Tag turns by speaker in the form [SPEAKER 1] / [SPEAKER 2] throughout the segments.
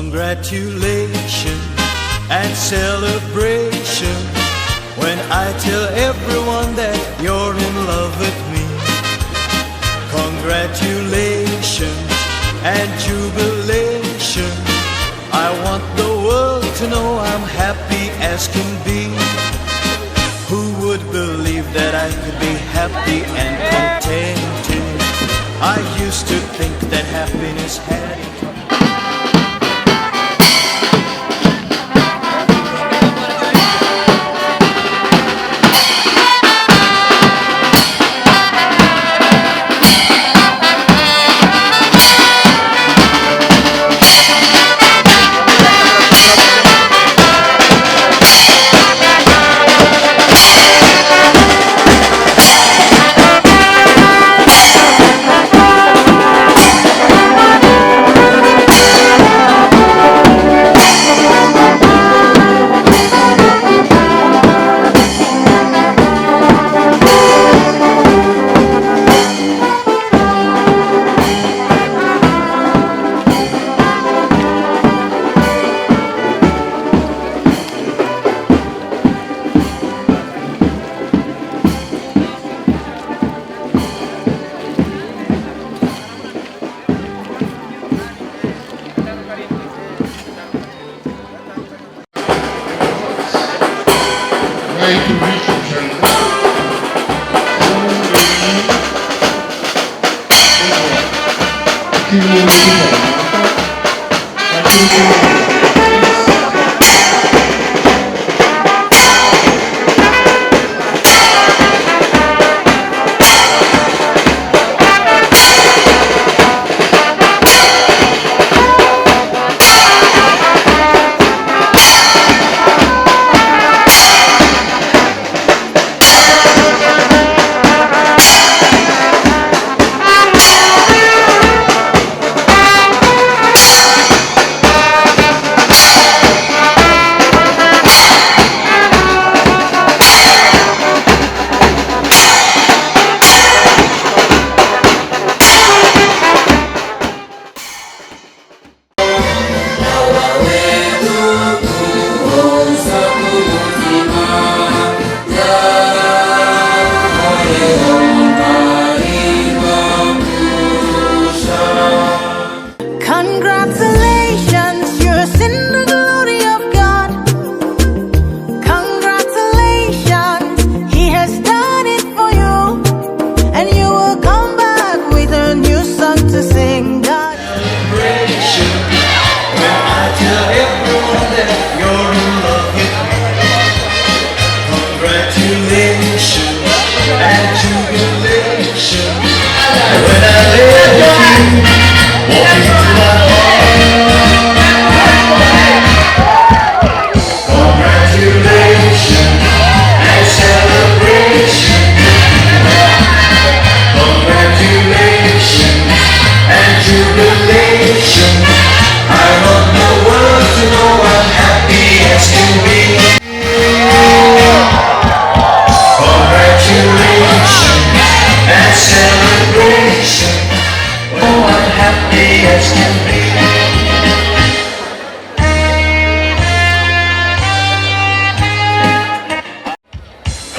[SPEAKER 1] Congratulations and celebration when I tell everyone that you're in love with me. Congratulations and jubilation. I want the world to know I'm happy as can be. Who would believe that I could be happy and contented? I used to think that happiness had it.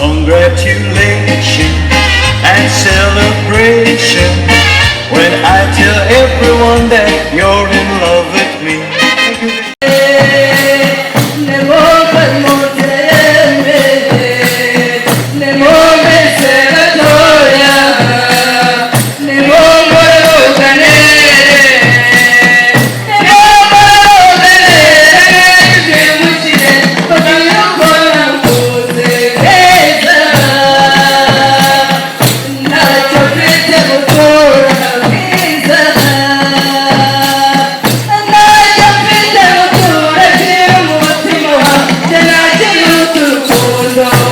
[SPEAKER 2] Congratulations and celebration when I tell everyone that you're in love with me.
[SPEAKER 3] No.